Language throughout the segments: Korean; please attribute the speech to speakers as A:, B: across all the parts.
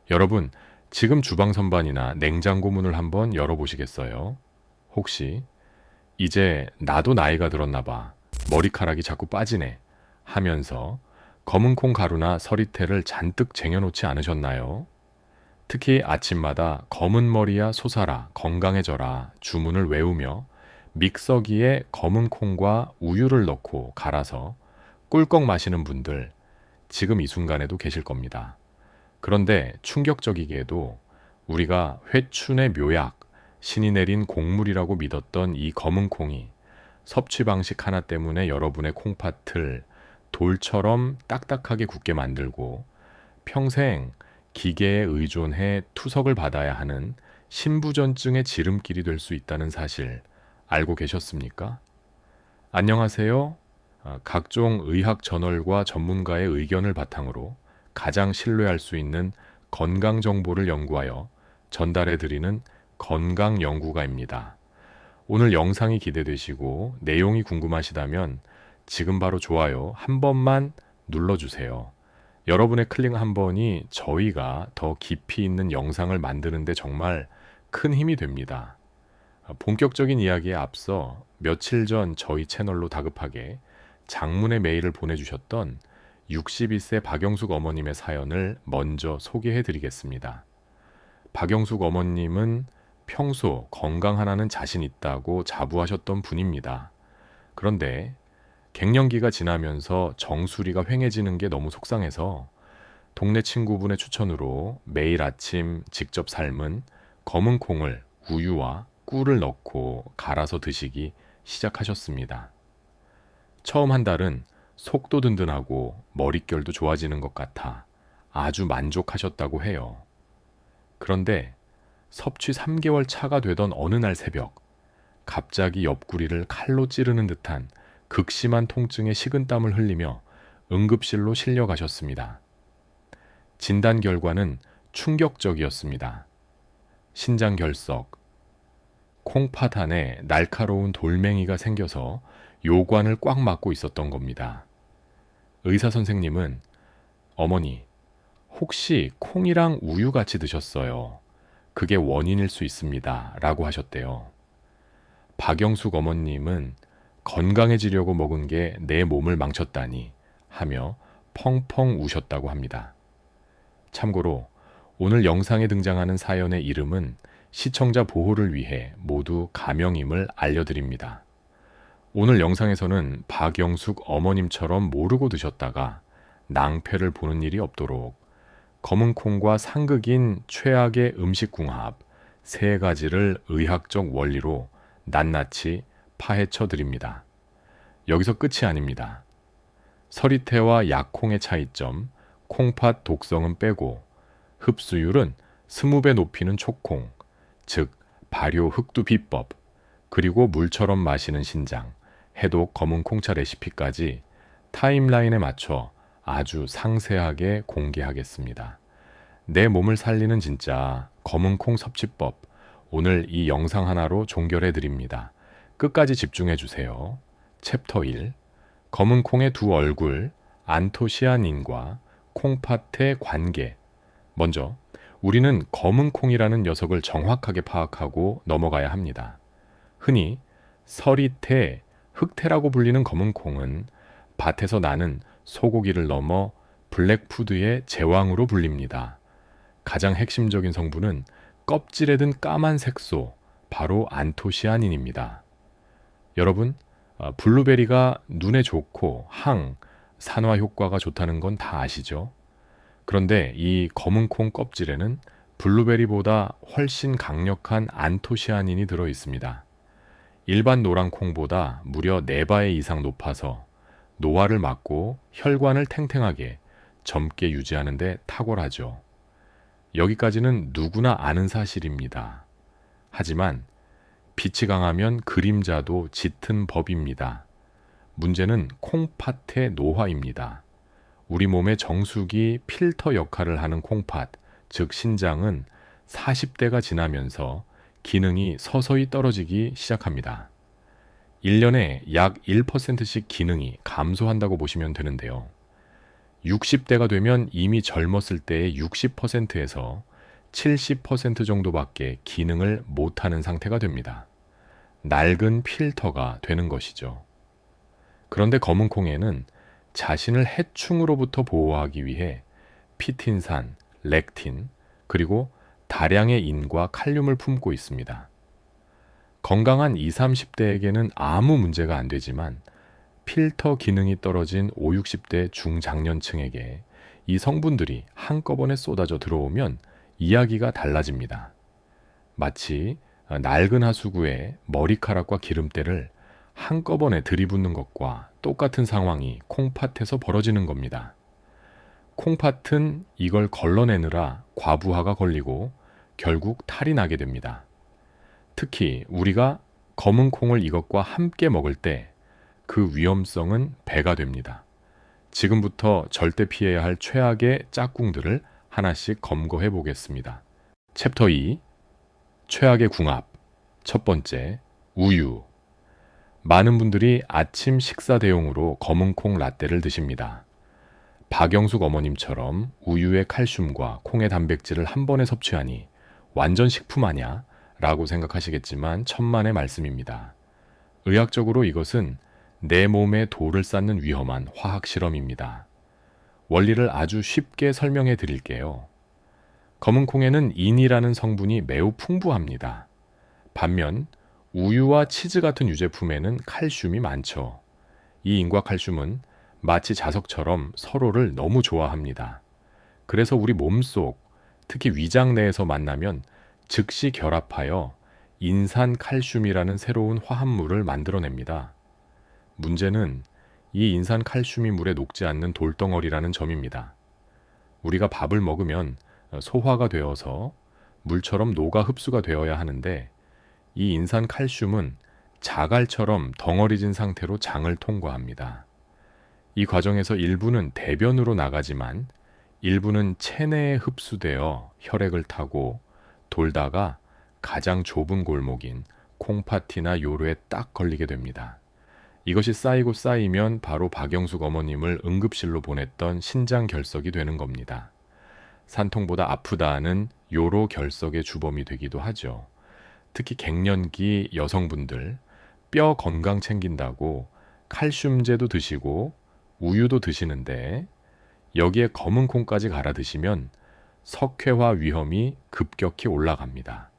A: 여러분, 지금 주방 선반이나 냉장고 문을 한번 열어보시겠어요? 혹시 이제 나도 나이가 들었나 봐. 머리카락이 자꾸 빠지네. 하면서 검은 콩 가루나 서리태를 잔뜩 쟁여놓지 않으셨나요? 특히 아침마다 검은 머리야 솟아라, 건강해져라 주문을 외우며 믹서기에 검은 콩과 우유를 넣고 갈아서 꿀꺽 마시는 분들 지금 이 순간에도 계실 겁니다. 그런데 충격적이게도 우리가 회춘의 묘약, 신이 내린 곡물이라고 믿었던 이 검은 콩이 섭취 방식 하나 때문에 여러분의 콩팥을 돌처럼 딱딱하게 굳게 만들고 평생 기계에 의존해 투석을 받아야 하는 신부전증의 지름길이 될 수 있다는 사실 알고 계셨습니까? 안녕하세요. 각종 의학 저널과 전문가의 의견을 바탕으로 가장 신뢰할 수 있는 건강 정보를 연구하여 전달해 드리는 건강 연구가입니다. 오늘 영상이 기대되시고 내용이 궁금하시다면 지금 바로 좋아요 한 번만 눌러주세요. 여러분의 클릭 한 번이 저희가 더 깊이 있는 영상을 만드는데 정말 큰 힘이 됩니다. 본격적인 이야기에 앞서 며칠 전 저희 채널로 다급하게 장문의 메일을 보내주셨던 62세 박영숙 어머님의 사연을 먼저 소개해 드리겠습니다. 박영숙 어머님은 평소 건강 하나는 자신 있다고 자부하셨던 분입니다. 그런데 갱년기가 지나면서 정수리가 휑해지는 게 너무 속상해서 동네 친구분의 추천으로 매일 아침 직접 삶은 검은 콩을 우유와 꿀을 넣고 갈아서 드시기 시작하셨습니다. 처음 한 달은 속도 든든하고 머릿결도 좋아지는 것 같아 아주 만족하셨다고 해요. 그런데 섭취 3개월 차가 되던 어느 날 새벽, 갑자기 옆구리를 칼로 찌르는 듯한 극심한 통증에 식은땀을 흘리며 응급실로 실려가셨습니다. 진단 결과는 충격적이었습니다. 신장결석, 콩팥 안에 날카로운 돌멩이가 생겨서 요관을 꽉 막고 있었던 겁니다. 의사 선생님은 어머니, 혹시 콩이랑 우유 같이 드셨어요? 그게 원인일 수 있습니다. 라고 하셨대요. 박영숙 어머님은 건강해지려고 먹은 게 내 몸을 망쳤다니 하며 펑펑 우셨다고 합니다. 참고로 오늘 영상에 등장하는 사연의 이름은 시청자 보호를 위해 모두 가명임을 알려드립니다. 오늘 영상에서는 박영숙 어머님처럼 모르고 드셨다가 낭패를 보는 일이 없도록 검은 콩과 상극인 최악의 음식궁합 3가지를 의학적 원리로 낱낱이 파헤쳐 드립니다. 여기서 끝이 아닙니다. 서리태와 약콩의 차이점, 콩팥 독성은 빼고 흡수율은 20배 높이는 촉콩, 즉 발효 흑두 비법, 그리고 물처럼 마시는 신장, 해독 검은 콩차 레시피까지 타임라인에 맞춰 아주 상세하게 공개하겠습니다. 내 몸을 살리는 진짜 검은 콩 섭취법, 오늘 이 영상 하나로 종결해 드립니다. 끝까지 집중해 주세요. 챕터 1. 검은 콩의 두 얼굴, 안토시아닌과 콩팥의 관계. 먼저 우리는 검은 콩이라는 녀석을 정확하게 파악하고 넘어가야 합니다. 흔히 서리태, 흑태라고 불리는 검은 콩은 밭에서 나는 소고기를 넘어 블랙푸드의 제왕으로 불립니다. 가장 핵심적인 성분은 껍질에 든 까만 색소, 바로 안토시아닌입니다. 여러분, 블루베리가 눈에 좋고 산화 효과가 좋다는 건 다 아시죠? 그런데 이 검은 콩 껍질에는 블루베리보다 훨씬 강력한 안토시아닌이 들어 있습니다. 일반 노란 콩보다 무려 4배 이상 높아서 노화를 막고 혈관을 탱탱하게 젊게 유지하는 데 탁월하죠. 여기까지는 누구나 아는 사실입니다. 하지만 빛이 강하면 그림자도 짙은 법입니다. 문제는 콩팥의 노화입니다. 우리 몸의 정수기 필터 역할을 하는 콩팥, 즉 신장은 40대가 지나면서 기능이 서서히 떨어지기 시작합니다. 1년에 약 1%씩 기능이 감소한다고 보시면 되는데요. 60대가 되면 이미 젊었을 때의 60%에서 70% 정도밖에 기능을 못하는 상태가 됩니다. 낡은 필터가 되는 것이죠. 그런데 검은 콩에는 자신을 해충으로부터 보호하기 위해 피틴산, 렉틴, 그리고 다량의 인과 칼륨을 품고 있습니다. 건강한 20, 30대에게는 아무 문제가 안 되지만 필터 기능이 떨어진 50, 60대 중장년층에게 이 성분들이 한꺼번에 쏟아져 들어오면 이야기가 달라집니다. 마치 낡은 하수구에 머리카락과 기름때를 한꺼번에 들이붓는 것과 똑같은 상황이 콩팥에서 벌어지는 겁니다. 콩팥은 이걸 걸러내느라 과부하가 걸리고 결국 탈이 나게 됩니다. 특히 우리가 검은 콩을 이것과 함께 먹을 때 그 위험성은 배가 됩니다. 지금부터 절대 피해야 할 최악의 짝꿍들을 하나씩 검거해 보겠습니다. 챕터 2 최악의 궁합. 첫 번째, 우유. 많은 분들이 아침 식사 대용으로 검은 콩 라떼를 드십니다. 박영숙 어머님처럼 우유의 칼슘과 콩의 단백질을 한 번에 섭취하니 완전 식품 아냐? 라고 생각하시겠지만 천만의 말씀입니다. 의학적으로 이것은 내 몸에 돌을 쌓는 위험한 화학 실험입니다. 원리를 아주 쉽게 설명해 드릴게요. 검은 콩에는 인이라는 성분이 매우 풍부합니다. 반면 우유와 치즈 같은 유제품에는 칼슘이 많죠. 이 인과 칼슘은 마치 자석처럼 서로를 너무 좋아합니다. 그래서 우리 몸속, 특히 위장 내에서 만나면 즉시 결합하여 인산칼슘이라는 새로운 화합물을 만들어냅니다. 문제는 이 인산칼슘이 물에 녹지 않는 돌덩어리라는 점입니다. 우리가 밥을 먹으면 소화가 되어서 물처럼 녹아 흡수가 되어야 하는데 이 인산칼슘은 자갈처럼 덩어리진 상태로 장을 통과합니다. 이 과정에서 일부는 대변으로 나가지만 일부는 체내에 흡수되어 혈액을 타고 돌다가 가장 좁은 골목인 콩팥이나 요로에 딱 걸리게 됩니다. 이것이 쌓이고 쌓이면 바로 박영숙 어머님을 응급실로 보냈던 신장 결석이 되는 겁니다. 산통보다 아프다는 요로 결석의 주범이 되기도 하죠. 특히 갱년기 여성분들 뼈 건강 챙긴다고 칼슘제도 드시고 우유도 드시는데 여기에 검은 콩까지 갈아 드시면 석회화 위험이 급격히 올라갑니다.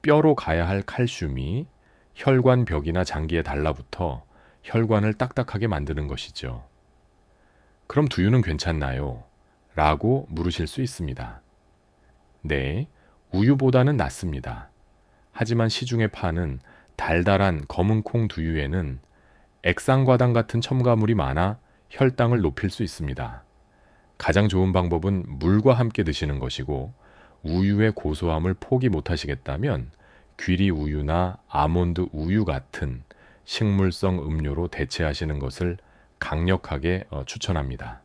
A: 뼈로 가야 할 칼슘이 혈관 벽이나 장기에 달라붙어 혈관을 딱딱하게 만드는 것이죠. 그럼 두유는 괜찮나요? 라고 물으실 수 있습니다. 네, 우유보다는 낫습니다. 하지만 시중에 파는 달달한 검은 콩 두유에는 액상과당 같은 첨가물이 많아 혈당을 높일 수 있습니다. 가장 좋은 방법은 물과 함께 드시는 것이고 우유의 고소함을 포기 못하시겠다면 귀리 우유나 아몬드 우유 같은 식물성 음료로 대체하시는 것을 강력하게 추천합니다.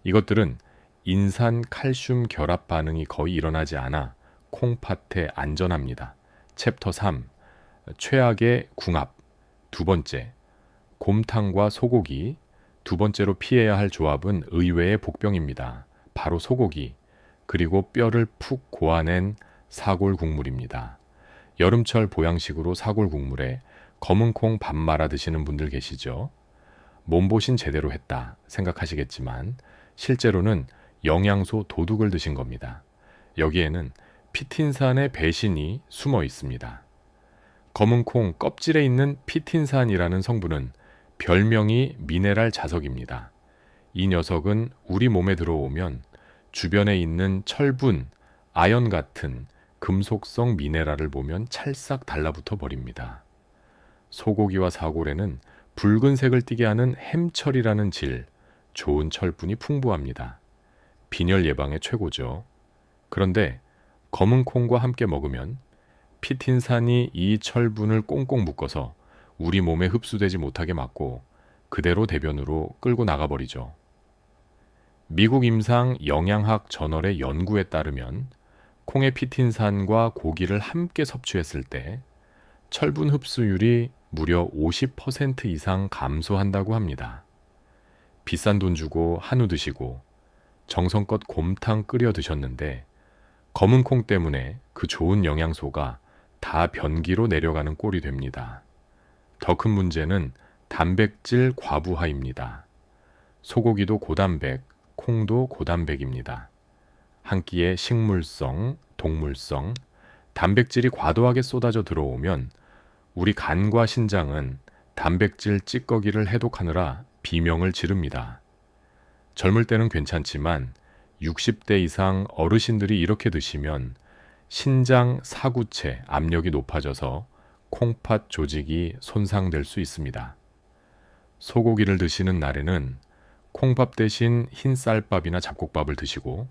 A: 이것들은 인산 칼슘 결합 반응이 거의 일어나지 않아 콩팥에 안전합니다. 챕터 3 최악의 궁합. 두 번째, 곰탕과 소고기. 두 번째로 피해야 할 조합은 의외의 복병입니다. 바로 소고기, 그리고 뼈를 푹 고아낸 사골 국물입니다. 여름철 보양식으로 사골 국물에 검은 콩 밥 말아 드시는 분들 계시죠? 몸보신 제대로 했다 생각하시겠지만 실제로는 영양소 도둑을 드신 겁니다. 여기에는 피틴산의 배신이 숨어 있습니다. 검은 콩 껍질에 있는 피틴산이라는 성분은 별명이 미네랄 자석입니다. 이 녀석은 우리 몸에 들어오면 주변에 있는 철분, 아연 같은 금속성 미네랄을 보면 찰싹 달라붙어 버립니다. 소고기와 사골에는 붉은색을 띠게 하는 햄철이라는 질, 좋은 철분이 풍부합니다. 빈혈 예방에 최고죠. 그런데 검은 콩과 함께 먹으면 피틴산이 이 철분을 꽁꽁 묶어서 우리 몸에 흡수되지 못하게 막고 그대로 대변으로 끌고 나가버리죠. 미국 임상 영양학 저널의 연구에 따르면 콩의 피틴산과 고기를 함께 섭취했을 때 철분 흡수율이 무려 50% 이상 감소한다고 합니다. 비싼 돈 주고 한우 드시고 정성껏 곰탕 끓여 드셨는데 검은 콩 때문에 그 좋은 영양소가 다 변기로 내려가는 꼴이 됩니다. 더 큰 문제는 단백질 과부하입니다. 소고기도 고단백, 콩도 고단백입니다. 한 끼에 식물성, 동물성, 단백질이 과도하게 쏟아져 들어오면 우리 간과 신장은 단백질 찌꺼기를 해독하느라 비명을 지릅니다. 젊을 때는 괜찮지만 60대 이상 어르신들이 이렇게 드시면 신장 사구체 압력이 높아져서 콩팥 조직이 손상될 수 있습니다. 소고기를 드시는 날에는 콩밥 대신 흰 쌀밥이나 잡곡밥을 드시고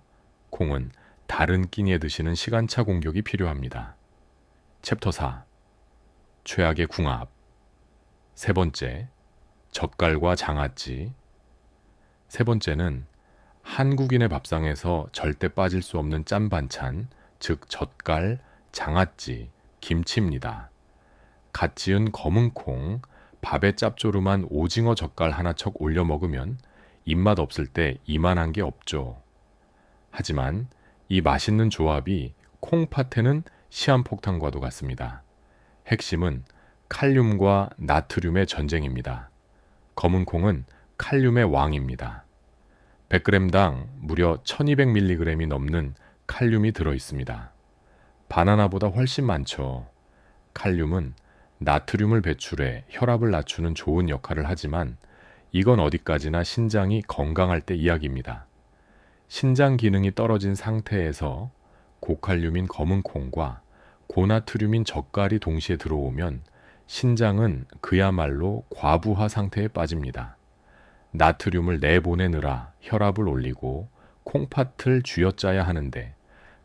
A: 콩은 다른 끼니에 드시는 시간차 공격이 필요합니다. 챕터 4. 최악의 궁합. 세 번째, 젓갈과 장아찌. 세 번째는 한국인의 밥상에서 절대 빠질 수 없는 짠 반찬, 즉 젓갈, 장아찌, 김치입니다. 갓 지은 검은 콩, 밥에 짭조름한 오징어 젓갈 하나 척 올려 먹으면 입맛 없을 때 이만한 게 없죠. 하지만 이 맛있는 조합이 콩팥에는 시한폭탄과도 같습니다. 핵심은 칼륨과 나트륨의 전쟁입니다. 검은 콩은 칼륨의 왕입니다. 100g당 무려 1200mg이 넘는 칼륨이 들어있습니다. 바나나보다 훨씬 많죠. 칼륨은 나트륨을 배출해 혈압을 낮추는 좋은 역할을 하지만 이건 어디까지나 신장이 건강할 때 이야기입니다. 신장 기능이 떨어진 상태에서 고칼륨인 검은 콩과 고나트륨인 젓갈이 동시에 들어오면 신장은 그야말로 과부하 상태에 빠집니다. 나트륨을 내보내느라 혈압을 올리고 콩팥을 쥐어짜야 하는데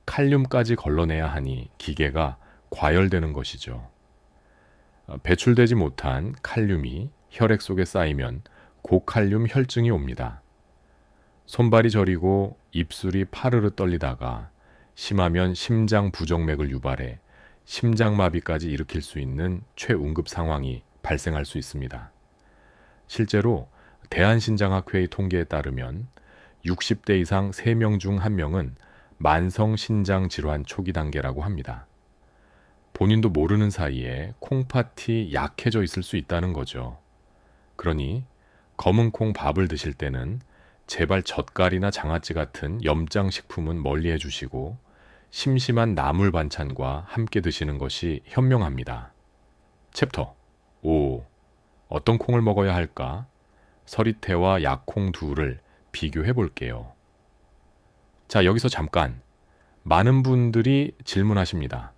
A: 칼륨까지 걸러내야 하니 기계가 과열되는 것이죠. 배출되지 못한 칼륨이 혈액 속에 쌓이면 고칼륨 혈증이 옵니다. 손발이 저리고 입술이 파르르 떨리다가 심하면 심장 부정맥을 유발해 심장마비까지 일으킬 수 있는 최응급 상황이 발생할 수 있습니다. 실제로 대한신장학회의 통계에 따르면 60대 이상 3명 중 1명은 만성신장질환 초기 단계라고 합니다. 본인도 모르는 사이에 콩팥이 약해져 있을 수 있다는 거죠. 그러니 검은 콩 밥을 드실 때는 제발 젓갈이나 장아찌 같은 염장 식품은 멀리 해주시고 심심한 나물 반찬과 함께 드시는 것이 현명합니다. 챕터 5. 어떤 콩을 먹어야 할까? 서리태와 약콩 둘을 비교해 볼게요. 자, 여기서 잠깐. 많은 분들이 질문하십니다.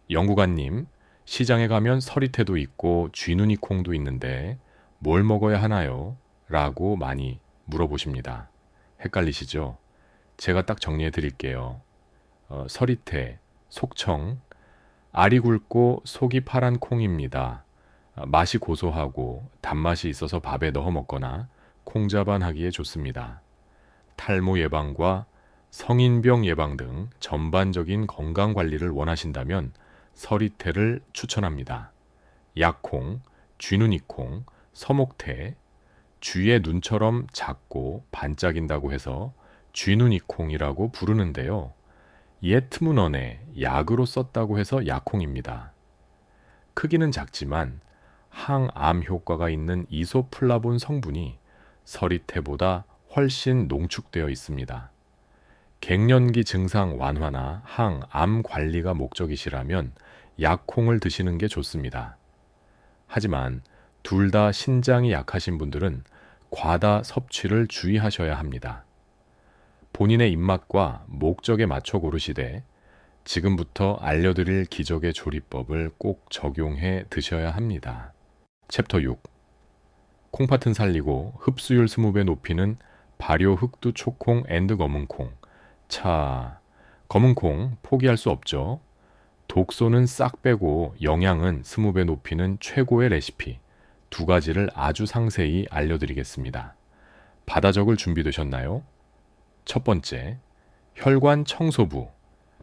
A: 연구관님, 시장에 가면 서리태도 있고 쥐눈이 콩도 있는데 뭘 먹어야 하나요? 라고 많이 물어보십니다. 헷갈리시죠? 제가 딱 정리해 드릴게요. 서리태, 속청, 알이 굵고 속이 파란 콩입니다. 맛이 고소하고 단맛이 있어서 밥에 넣어 먹거나 콩자반하기에 좋습니다. 탈모 예방과 성인병 예방 등 전반적인 건강 관리를 원하신다면 서리태를 추천합니다. 약콩, 쥐눈이콩, 서목태, 쥐의 눈처럼 작고 반짝인다고 해서 쥐눈이콩이라고 부르는데요. 옛 트문헌에 약으로 썼다고 해서 약콩입니다. 크기는 작지만 항암 효과가 있는 이소플라본 성분이 서리태보다 훨씬 농축되어 있습니다. 갱년기 증상 완화나 항암 관리가 목적이시라면 약콩을 드시는 게 좋습니다. 하지만 둘 다 신장이 약하신 분들은 과다 섭취를 주의하셔야 합니다. 본인의 입맛과 목적에 맞춰 고르시되 지금부터 알려드릴 기적의 조리법을 꼭 적용해 드셔야 합니다. 챕터 6. 콩팥은 살리고 흡수율 20배 높이는 발효 흑두 초콩 앤드 검은콩. 차, 검은콩 포기할 수 없죠. 독소는 싹 빼고 영양은 20배 높이는 최고의 레시피. 두 가지를 아주 상세히 알려드리겠습니다. 받아 적을 준비되셨나요? 첫 번째, 혈관 청소부,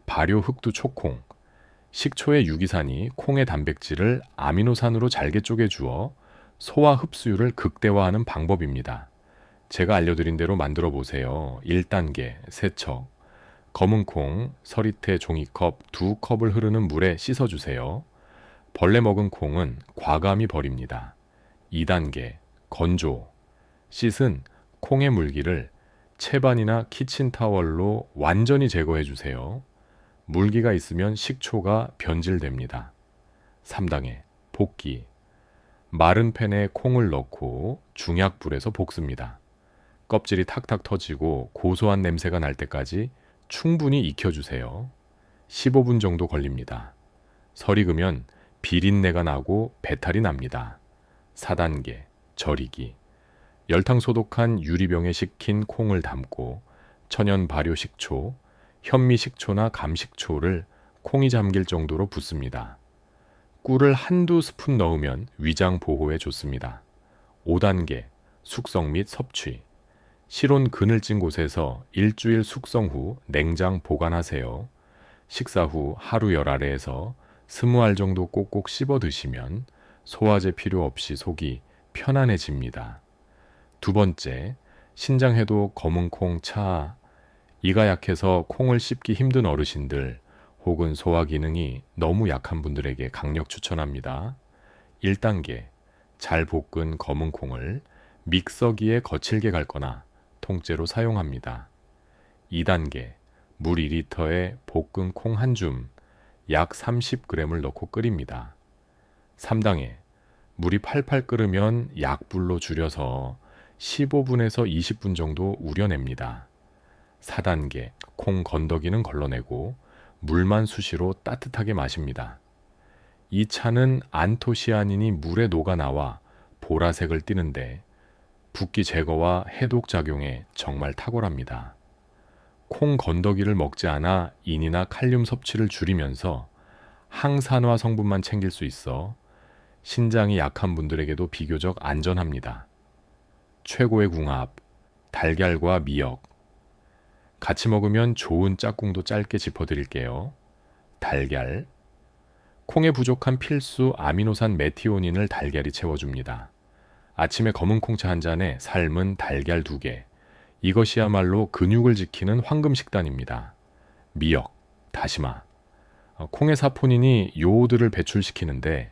A: 발효 흑두 초콩. 식초의 유기산이 콩의 단백질을 아미노산으로 잘게 쪼개주어 소화 흡수율을 극대화하는 방법입니다. 제가 알려드린 대로 만들어 보세요. 1단계 세척. 검은 콩, 서리태 종이컵 2컵을 흐르는 물에 씻어주세요. 벌레 먹은 콩은 과감히 버립니다. 2단계 건조. 씻은 콩의 물기를 채반이나 키친타월로 완전히 제거해 주세요. 물기가 있으면 식초가 변질됩니다. 3단계 볶기. 마른 팬에 콩을 넣고 중약불에서 볶습니다. 껍질이 탁탁 터지고 고소한 냄새가 날 때까지 충분히 익혀주세요. 15분 정도 걸립니다. 설이 그면 비린내가 나고 배탈이 납니다. 4단계 절이기. 열탕 소독한 유리병에 식힌 콩을 담고 천연 발효 식초, 현미 식초나 감식초를 콩이 잠길 정도로 붓습니다. 꿀을 한두 스푼 넣으면 위장 보호에 좋습니다. 5단계 숙성 및 섭취. 실온 그늘진 곳에서 일주일 숙성 후 냉장 보관하세요. 식사 후 하루 열 아래에서 20알 정도 꼭꼭 씹어 드시면 소화제 필요 없이 속이 편안해집니다. 2번째, 신장해도 검은 콩 차. 이가 약해서 콩을 씹기 힘든 어르신들 혹은 소화 기능이 너무 약한 분들에게 강력 추천합니다. 1단계, 잘 볶은 검은 콩을 믹서기에 거칠게 갈거나 통째로 사용합니다. 2단계, 물 2리터에 볶은 콩 한 줌, 약 30g을 넣고 끓입니다. 3단계, 물이 팔팔 끓으면 약불로 줄여서 15분에서 20분 정도 우려냅니다. 4단계, 콩 건더기는 걸러내고 물만 수시로 따뜻하게 마십니다. 이 차는 안토시아닌이 물에 녹아나와 보라색을 띠는데 붓기 제거와 해독 작용에 정말 탁월합니다. 콩 건더기를 먹지 않아 인이나 칼륨 섭취를 줄이면서 항산화 성분만 챙길 수 있어 신장이 약한 분들에게도 비교적 안전합니다. 최고의 궁합, 달걀과 미역. 같이 먹으면 좋은 짝꿍도 짧게 짚어드릴게요. 달걀. 콩에 부족한 필수 아미노산 메티오닌을 달걀이 채워줍니다. 아침에 검은 콩차 한 잔에 삶은 달걀 2개. 이것이야말로 근육을 지키는 황금 식단입니다. 미역, 다시마. 콩의 사포닌이 요오드를 배출시키는데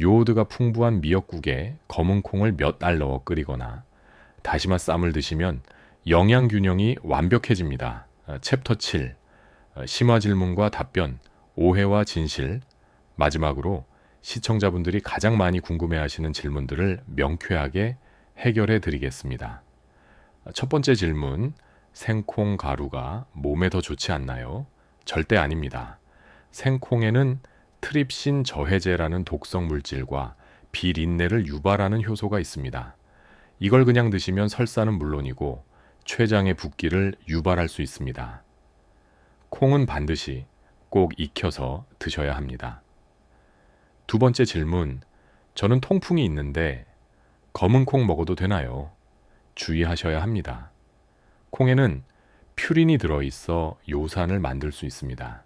A: 요오드가 풍부한 미역국에 검은 콩을 몇 알 넣어 끓이거나 다시마 쌈을 드시면 영양 균형이 완벽해집니다. 챕터 7. 심화 질문과 답변, 오해와 진실. 마지막으로 시청자분들이 가장 많이 궁금해하시는 질문들을 명쾌하게 해결해 드리겠습니다. 첫 번째 질문, 생콩 가루가 몸에 더 좋지 않나요? 절대 아닙니다. 생콩에는 트립신 저해제라는 독성 물질과 비린내를 유발하는 효소가 있습니다. 이걸 그냥 드시면 설사는 물론이고 췌장의 붓기를 유발할 수 있습니다. 콩은 반드시 꼭 익혀서 드셔야 합니다. 두 번째 질문, 저는 통풍이 있는데 검은 콩 먹어도 되나요? 주의하셔야 합니다. 콩에는 퓨린이 들어있어 요산을 만들 수 있습니다.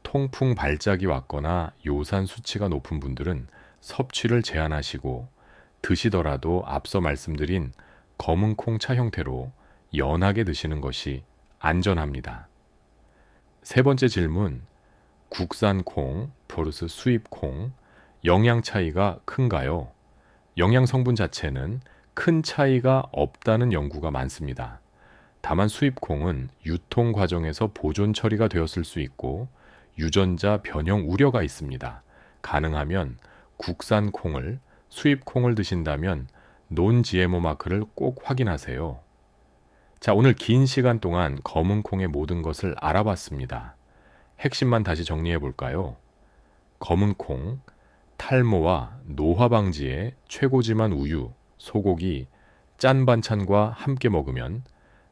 A: 통풍 발작이 왔거나 요산 수치가 높은 분들은 섭취를 제한하시고 드시더라도 앞서 말씀드린 검은 콩차 형태로 연하게 드시는 것이 안전합니다. 세 번째 질문, 국산 콩 vs 수입 콩, 영양 차이가 큰가요? 영양 성분 자체는 큰 차이가 없다는 연구가 많습니다. 다만 수입 콩은 유통 과정에서 보존 처리가 되었을 수 있고 유전자 변형 우려가 있습니다. 가능하면 국산 콩을, 수입 콩을 드신다면 논 GMO 마크를 꼭 확인하세요. 자, 오늘 긴 시간 동안 검은 콩의 모든 것을 알아봤습니다. 핵심만 다시 정리해 볼까요? 검은 콩, 탈모와 노화 방지에 최고지만 우유, 소고기, 짠 반찬과 함께 먹으면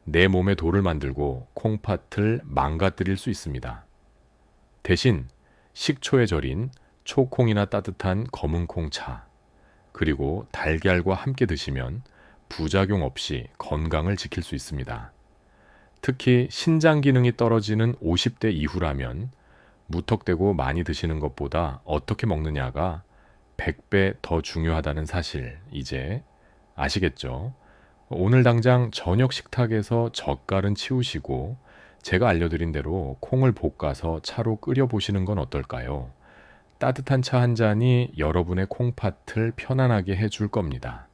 A: 내 몸에 돌을 만들고 콩팥을 망가뜨릴 수 있습니다. 대신 식초에 절인 초콩이나 따뜻한 검은 콩차, 그리고 달걀과 함께 드시면 부작용 없이 건강을 지킬 수 있습니다. 특히 신장 기능이 떨어지는 50대 이후라면 무턱대고 많이 드시는 것보다 어떻게 먹느냐가 100배 더 중요하다는 사실 이제 아시겠죠? 오늘 당장 저녁 식탁에서 젓갈은 치우시고 제가 알려드린 대로 콩을 볶아서 차로 끓여보시는 건 어떨까요? 따뜻한 차 한 잔이 여러분의 콩팥을 편안하게 해줄 겁니다.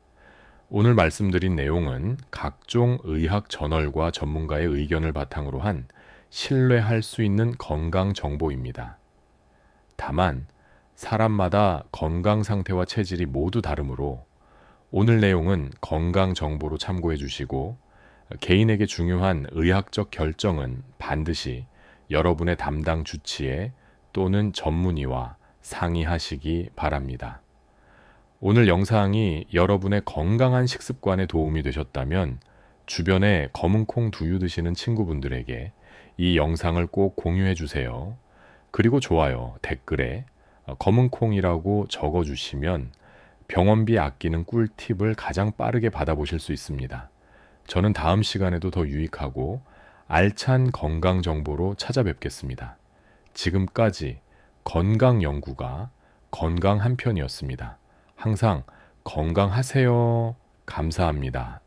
A: 오늘 말씀드린 내용은 각종 의학 저널과 전문가의 의견을 바탕으로 한 신뢰할 수 있는 건강 정보입니다. 다만 사람마다 건강 상태와 체질이 모두 다르므로 오늘 내용은 건강 정보로 참고해 주시고 개인에게 중요한 의학적 결정은 반드시 여러분의 담당 주치의 또는 전문의와 상의하시기 바랍니다. 오늘 영상이 여러분의 건강한 식습관에 도움이 되셨다면 주변에 검은콩 두유 드시는 친구분들에게 이 영상을 꼭 공유해 주세요. 그리고 좋아요, 댓글에 검은콩이라고 적어주시면 병원비 아끼는 꿀팁을 가장 빠르게 받아보실 수 있습니다. 저는 다음 시간에도 더 유익하고 알찬 건강 정보로 찾아뵙겠습니다. 지금까지 건강연구가 건강 한편이었습니다. 항상 건강하세요. 감사합니다.